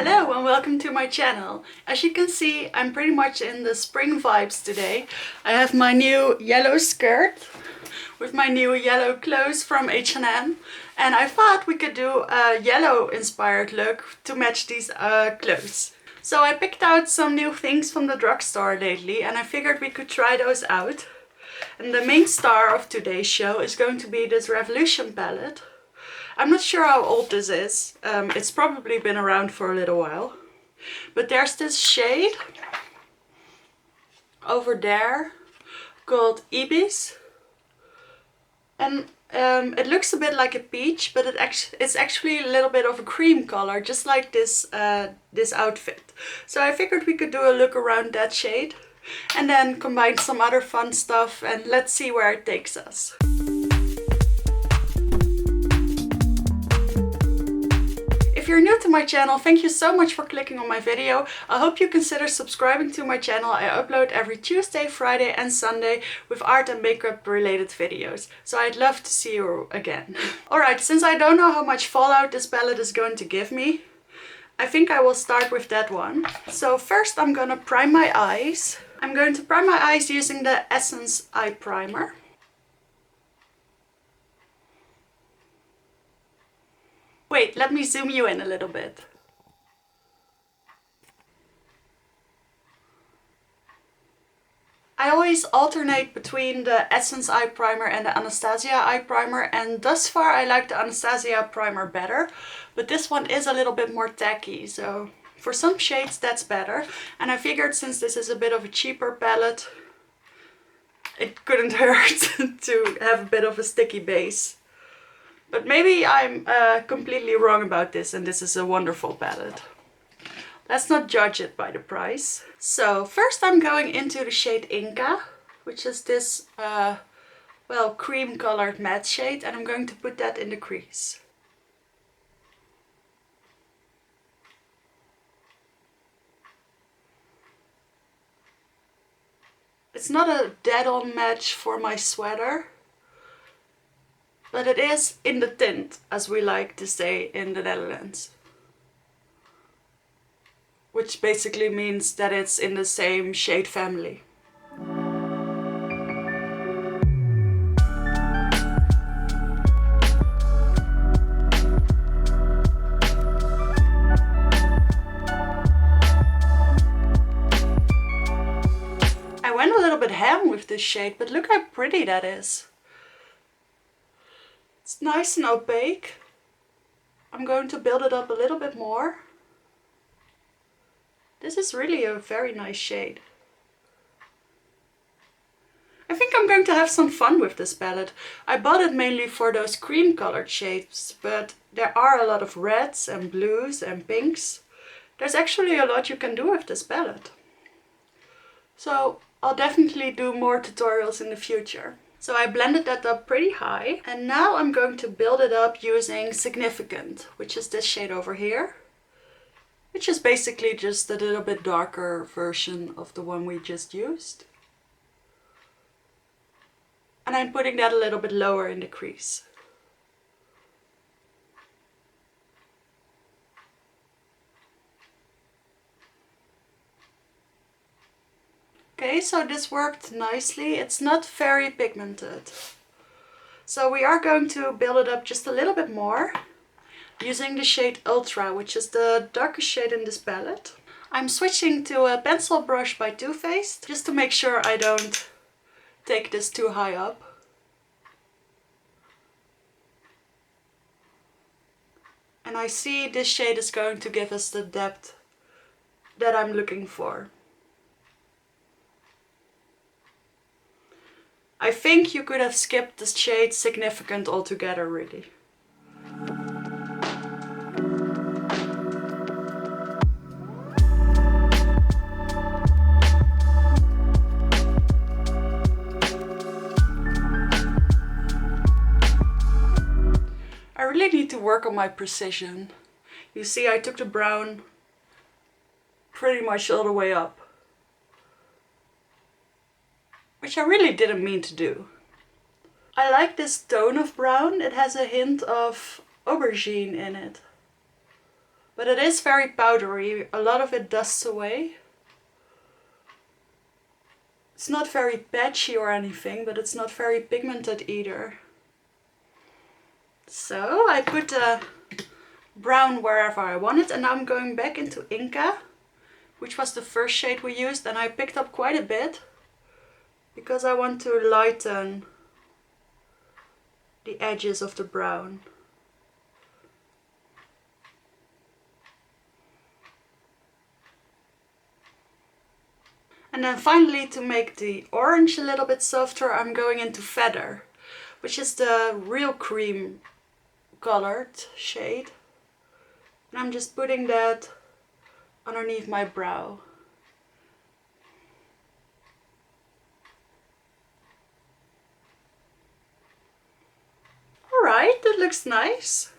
Hello and welcome to my channel. As you can see, I'm pretty much in the spring vibes today. I have my new yellow skirt with my new yellow clothes from H&M, and I thought we could do a yellow inspired look to match these clothes. So I picked out some new things from the drugstore lately and I figured we could try those out. And the main star of today's show is going to be this Revolution palette. I'm not sure how old this is. It's probably been around for a little while. But there's this shade over there called Ibis. And it looks a bit like a peach, but it's actually a little bit of a cream color, just like this, this outfit. So I figured we could do a look around that shade and then combine some other fun stuff, and let's see where it takes us. If you're new to my channel, thank you so much for clicking on my video. I hope you consider subscribing to my channel. I upload every Tuesday, Friday and Sunday with art and makeup related videos. So I'd love to see you again. Alright, since I don't know how much fallout this palette is going to give me, I think I will start with that one. So first I'm gonna prime my eyes. I'm going to prime my eyes using the Essence Eye Primer. Wait, let me zoom you in a little bit. I always alternate between the Essence Eye Primer and the Anastasia Eye Primer, and thus far I like the Anastasia Primer better, but this one is a little bit more tacky, so for some shades that's better. And I figured since this is a bit of a cheaper palette, it couldn't hurt to have a bit of a sticky base. But maybe I'm completely wrong about this and this is a wonderful palette. Let's not judge it by the price. So first I'm going into the shade Inca, which is this well, cream colored matte shade, and I'm going to put that in the crease. It's not a dead-on match for my sweater, but it is in the tint, as we like to say in the Netherlands. Which basically means that it's in the same shade family. I went a little bit ham with this shade, but look how pretty that is. It's nice and opaque. I'm going to build it up a little bit more. This is really a very nice shade. I think I'm going to have some fun with this palette. I bought it mainly for those cream colored shades, but there are a lot of reds and blues and pinks. There's actually a lot you can do with this palette. So I'll definitely do more tutorials in the future. So I blended that up pretty high, and now I'm going to build it up using Significant, which is this shade over here, which is basically just a little bit darker version of the one we just used. And I'm putting that a little bit lower in the crease. Okay, so this worked nicely. It's not very pigmented. So we are going to build it up just a little bit more using the shade Ultra, which is the darkest shade in this palette. I'm switching to a pencil brush by Too Faced, just to make sure I don't take this too high up. And I see this shade is going to give us the depth that I'm looking for. I think you could have skipped the shade Significant altogether, really. I really need to work on my precision. You see, I took the brown pretty much all the way up, which I really didn't mean to do. I like this tone of brown. It has a hint of aubergine in it. But it is very powdery. A lot of it dusts away. It's not very patchy or anything, but it's not very pigmented either. So I put the brown wherever I want it, and now I'm going back into Inca, which was the first shade we used, and I picked up quite a bit because I want to lighten the edges of the brown. And then finally, to make the orange a little bit softer, I'm going into Feather, which is the real cream colored shade. And I'm just putting that underneath my brow. Alright, that looks nice.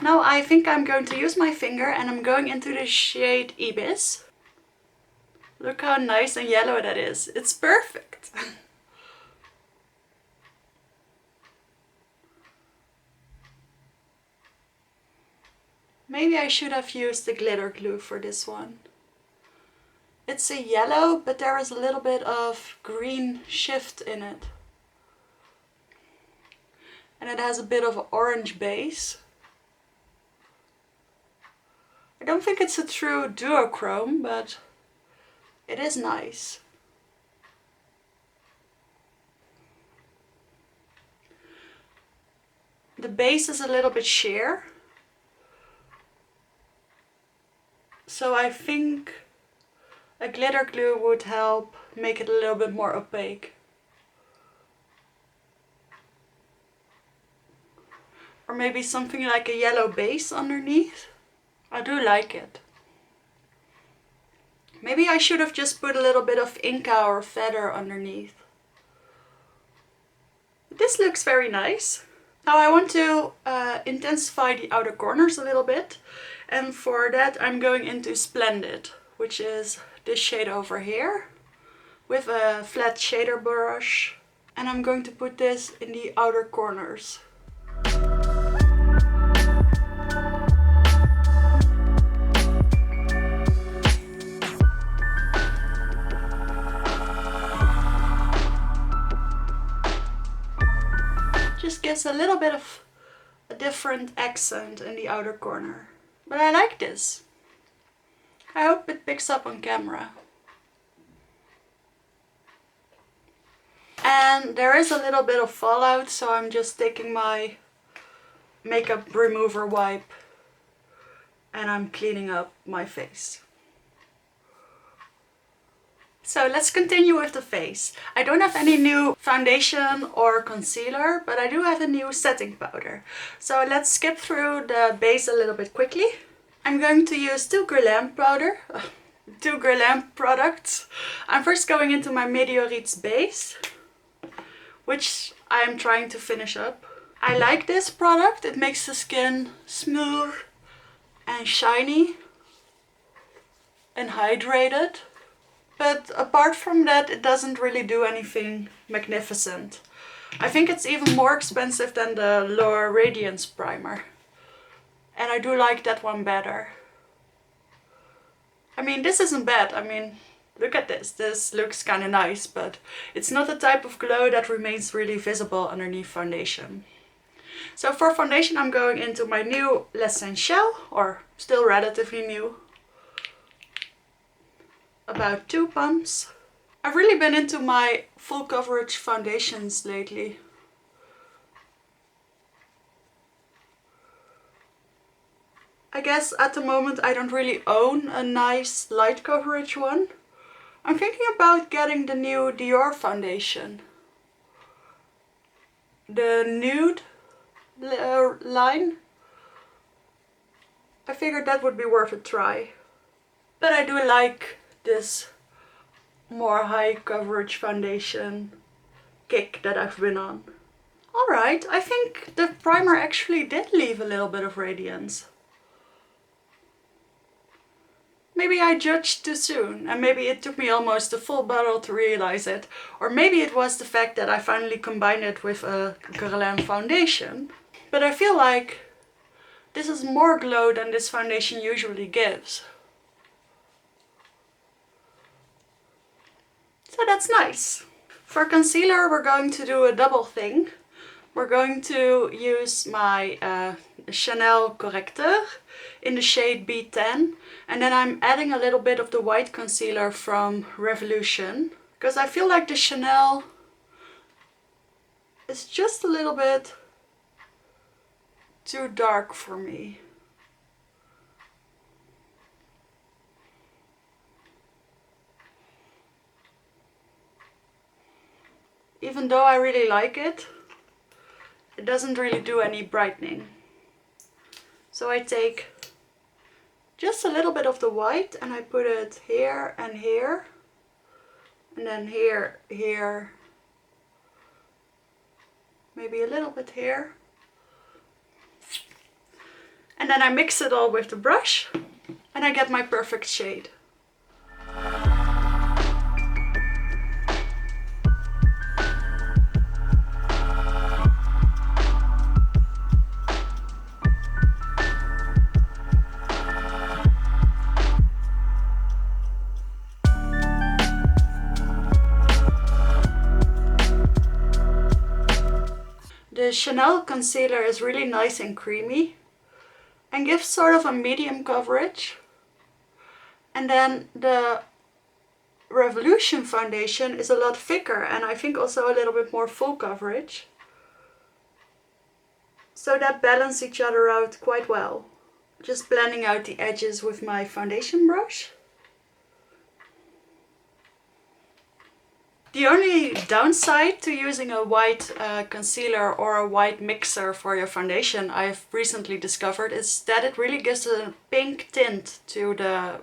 Now I think I'm going to use my finger and I'm going into the shade Ibis. Look how nice and yellow that is. It's perfect. Maybe I should have used the glitter glue for this one. It's a yellow, but there is a little bit of green shift in it. And it has a bit of an orange base. I don't think it's a true duochrome, but it is nice. The base is a little bit sheer. So I think a glitter glue would help make it a little bit more opaque. Or maybe something like a yellow base underneath. I do like it. Maybe I should have just put a little bit of Inca or Feather underneath. This looks very nice. Now I want to intensify the outer corners a little bit. And for that I'm going into Splendid, which is this shade over here, with a flat shader brush. And I'm going to put this in the outer corners. Just gives a little bit of a different accent in the outer corner. But I like this. I hope it picks up on camera. And there is a little bit of fallout, so I'm just taking my makeup remover wipe and I'm cleaning up my face. So let's continue with the face. I don't have any new foundation or concealer, but I do have a new setting powder. So let's skip through the base a little bit quickly. I'm going to use two Guerlain products. I'm first going into my Meteorites base, which I am trying to finish up. I like this product. It makes the skin smooth and shiny and hydrated. But apart from that, it doesn't really do anything magnificent. I think it's even more expensive than the Lower Radiance primer. And I do like that one better. I mean, this isn't bad. I mean, look at this. This looks kind of nice, but it's not the type of glow that remains really visible underneath foundation. So for foundation, I'm going into my new L'Essentiel, or still relatively new. About 2 pumps. I've really been into my full coverage foundations lately. I guess at the moment I don't really own a nice light coverage one. I'm thinking about getting the new Dior foundation. The nude line. I figured that would be worth a try. But I do like this more high coverage foundation kick that I've been on. Alright, I think the primer actually did leave a little bit of radiance. Maybe I judged too soon, and maybe it took me almost a full bottle to realize it. Or maybe it was the fact that I finally combined it with a Guerlain foundation. But I feel like this is more glow than this foundation usually gives. So that's nice. For concealer, we're going to do a double thing. We're going to use my Chanel correcteur in the shade B10. And then I'm adding a little bit of the white concealer from Revolution. Because I feel like the Chanel is just a little bit too dark for me. Even though I really like it, it doesn't really do any brightening. So I take just a little bit of the white and I put it here and here. And then here, here. Maybe a little bit here. And then I mix it all with the brush and I get my perfect shade. The Chanel concealer is really nice and creamy and gives sort of a medium coverage. And then the Revolution foundation is a lot thicker and I think also a little bit more full coverage. So that balance each other out quite well. Just blending out the edges with my foundation brush. The only downside to using a white concealer or a white mixer for your foundation I've recently discovered is that it really gives a pink tint to the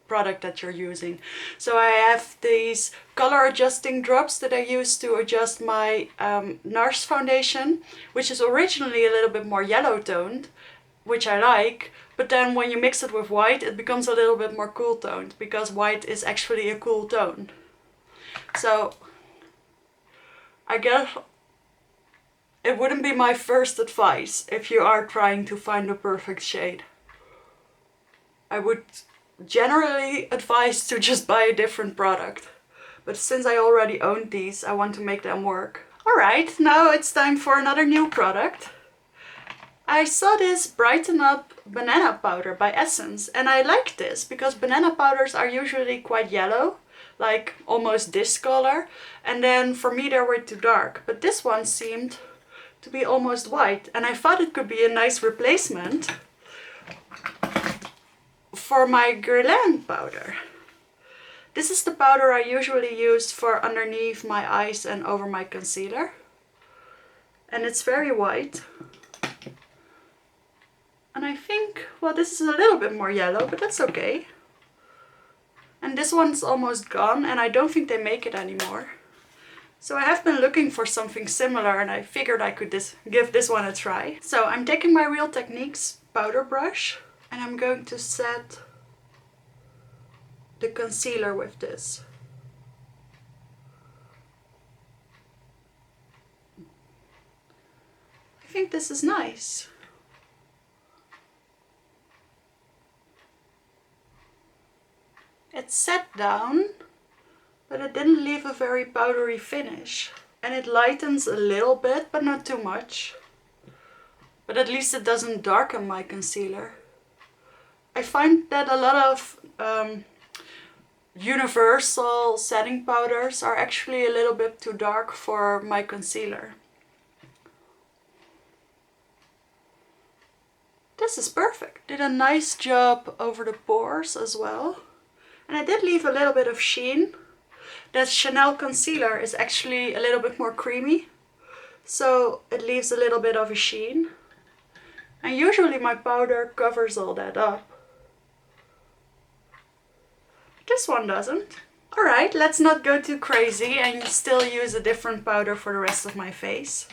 product that you're using. So I have these color adjusting drops that I use to adjust my NARS foundation, which is originally a little bit more yellow toned, which I like, but then when you mix it with white it becomes a little bit more cool toned because white is actually a cool tone. So I guess it wouldn't be my first advice if you are trying to find the perfect shade. I would generally advise to just buy a different product. But since I already own these, I want to make them work. Alright, now it's time for another new product. I saw this Brighten Up banana powder by Essence and I like this because banana powders are usually quite yellow. Like almost this color, and then for me they were too dark, but this one seemed to be almost white and I thought it could be a nice replacement for my Guerlain powder. This is the powder I usually use for underneath my eyes and over my concealer, and it's very white. And I think, well, this is a little bit more yellow, but that's okay. And this one's almost gone and I don't think they make it anymore. So I have been looking for something similar and I figured I could give this one a try. So I'm taking my Real Techniques powder brush and I'm going to set the concealer with this. I think this is nice. It's set down, but it didn't leave a very powdery finish. And it lightens a little bit, but not too much. But at least it doesn't darken my concealer. I find that a lot of universal setting powders are actually a little bit too dark for my concealer. This is perfect. Did a nice job over the pores as well. And I did leave a little bit of sheen. That Chanel concealer is actually a little bit more creamy, so it leaves a little bit of a sheen. And usually my powder covers all that up. This one doesn't. Alright, let's not go too crazy and still use a different powder for the rest of my face.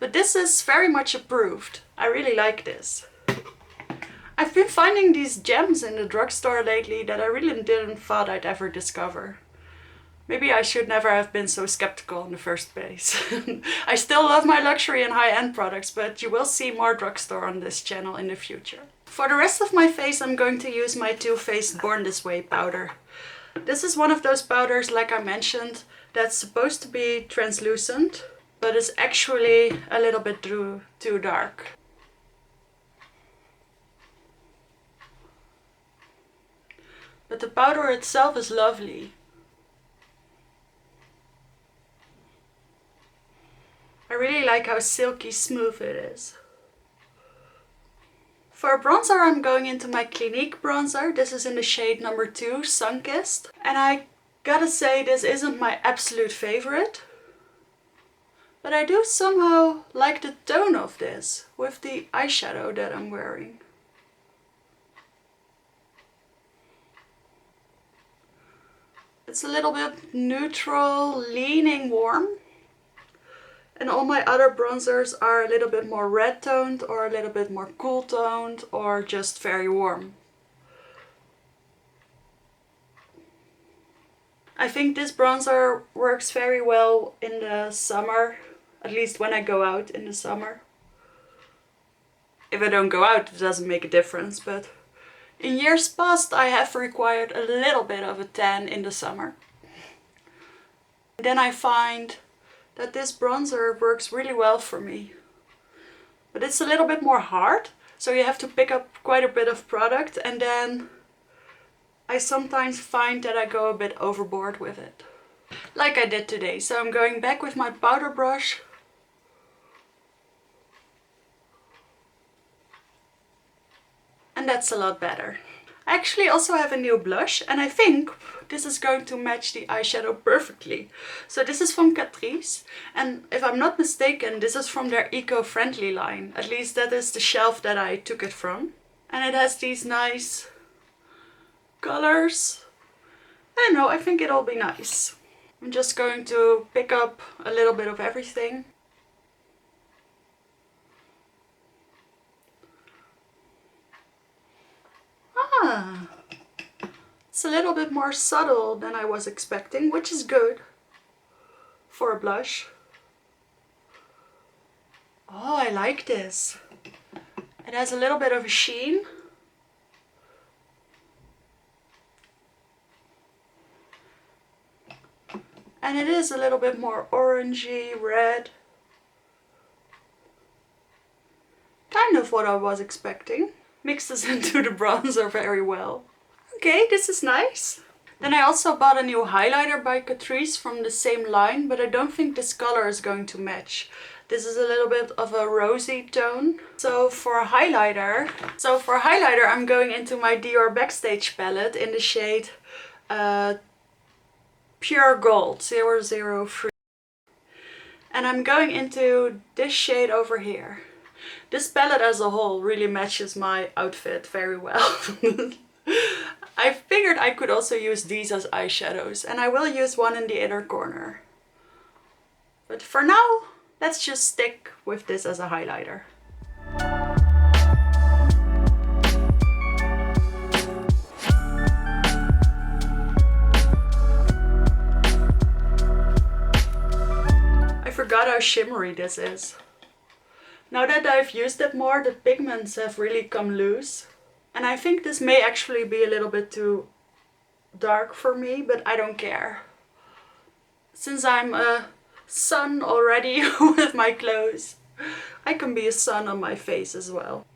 But this is very much approved. I really like this. I've been finding these gems in the drugstore lately that I really didn't thought I'd ever discover. Maybe I should never have been so skeptical in the first place. I still love my luxury and high-end products, but you will see more drugstore on this channel in the future. For the rest of my face, I'm going to use my Too Faced Born This Way powder. This is one of those powders, like I mentioned, that's supposed to be translucent, but it's actually a little bit too dark. But the powder itself is lovely. I really like how silky smooth it is. For bronzer, I'm going into my Clinique bronzer. This is in the shade number 2, Sunkissed. And I gotta say, this isn't my absolute favorite. But I do somehow like the tone of this with the eyeshadow that I'm wearing. It's a little bit neutral, leaning warm. And all my other bronzers are a little bit more red toned or a little bit more cool toned or just very warm. I think this bronzer works very well in the summer, at least when I go out in the summer. If I don't go out, it doesn't make a difference, but in years past I have required a little bit of a tan in the summer. Then I find that this bronzer works really well for me. But it's a little bit more hard, so you have to pick up quite a bit of product, and then I sometimes find that I go a bit overboard with it. Like I did today. So I'm going back with my powder brush. And that's a lot better. I actually also have a new blush, and I think this is going to match the eyeshadow perfectly. So this is from Catrice, and if I'm not mistaken, this is from their eco-friendly line. At least that is the shelf that I took it from. And it has these nice colors. I don't know, I think it'll be nice. I'm just going to pick up a little bit of everything. It's a little bit more subtle than I was expecting, which is good for a blush. Oh, I like this. It has a little bit of a sheen. And it is a little bit more orangey, red. Kind of what I was expecting. Mixes into the bronzer very well. Okay, this is nice. Then I also bought a new highlighter by Catrice from the same line, but I don't think this color is going to match. This is a little bit of a rosy tone. So for highlighter, I'm going into my Dior Backstage palette in the shade Pure Gold 003. And I'm going into this shade over here. This palette as a whole really matches my outfit very well. I figured I could also use these as eyeshadows, and I will use one in the inner corner. But for now, let's just stick with this as a highlighter. I forgot how shimmery this is. Now that I've used it more, the pigments have really come loose. And I think this may actually be a little bit too dark for me, but I don't care. Since I'm a sun already with my clothes, I can be a sun on my face as well.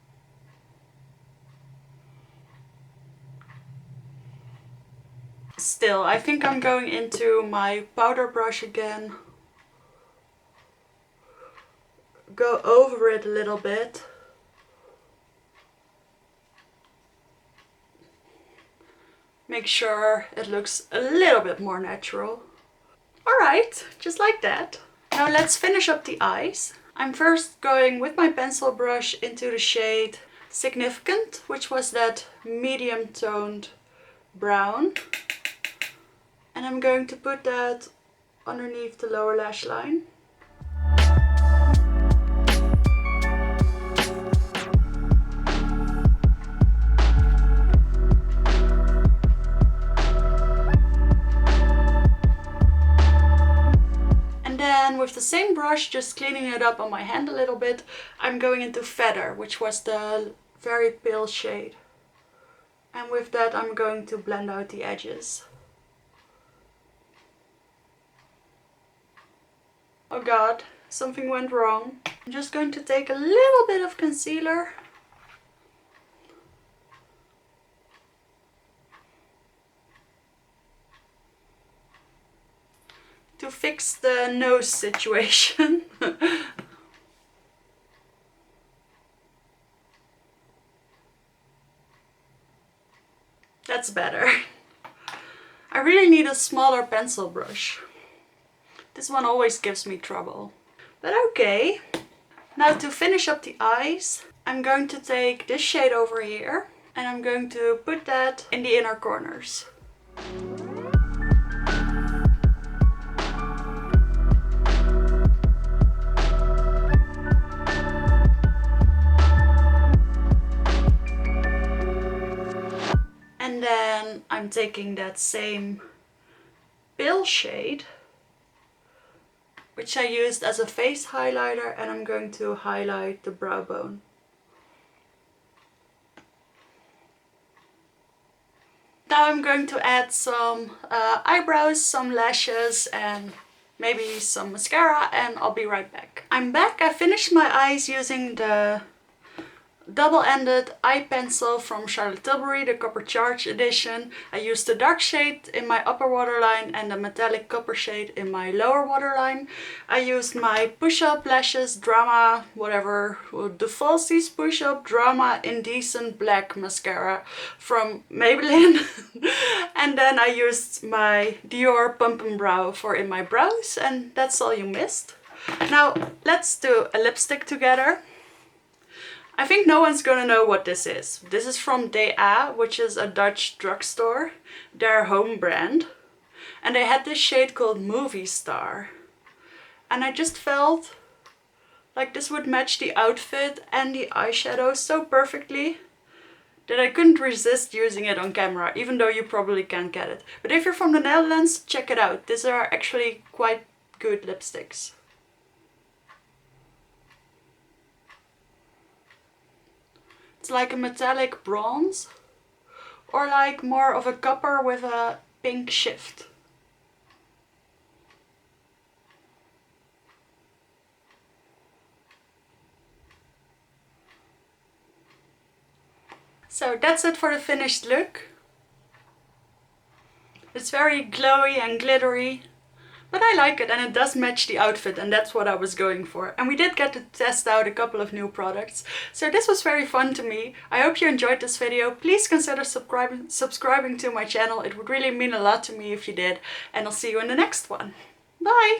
Still, I think I'm going into my powder brush again. Go over it a little bit. Make sure it looks a little bit more natural. Alright, just like that. Now let's finish up the eyes. I'm first going with my pencil brush into the shade Significant, which was that medium toned brown. And I'm going to put that underneath the lower lash line. same brush, just cleaning it up on my hand a little bit, I'm going into Feather, which was the very pale shade. And with that I'm going to blend out the edges. Oh god, something went wrong. I'm just going to take a little bit of concealer. To fix the nose situation. That's better. I really need a smaller pencil brush. This one always gives me trouble. But okay. Now to finish up the eyes, I'm going to take this shade over here and I'm going to put that in the inner corners. And then I'm taking that same pale shade, which I used as a face highlighter, and I'm going to highlight the brow bone. Now I'm going to add some eyebrows, some lashes, and maybe some mascara, and I'll be right back. I'm back. I finished my eyes using the double-ended eye pencil from Charlotte Tilbury, the Copper Charge edition. I used the dark shade in my upper waterline and the metallic copper shade in my lower waterline. I used my push-up lashes, Drama, whatever, the Falsies Push-Up Drama Indecent Black mascara from Maybelline. And then I used my Dior Pump and Brow for in my brows, and that's all you missed. Now let's do a lipstick together. I think no one's gonna know what this is. This is from DA, which is a Dutch drugstore, their home brand. And they had this shade called Movie Star. And I just felt like this would match the outfit and the eyeshadow so perfectly that I couldn't resist using it on camera, even though you probably can't get it. But if you're from the Netherlands, check it out. These are actually quite good lipsticks. It's like a metallic bronze, or like more of a copper with a pink shift. So that's it for the finished look. It's very glowy and glittery, but I like it and it does match the outfit, and that's what I was going for. And we did get to test out a couple of new products. So this was very fun to me. I hope you enjoyed this video. Please consider subscribing to my channel. It would really mean a lot to me if you did. And I'll see you in the next one. Bye!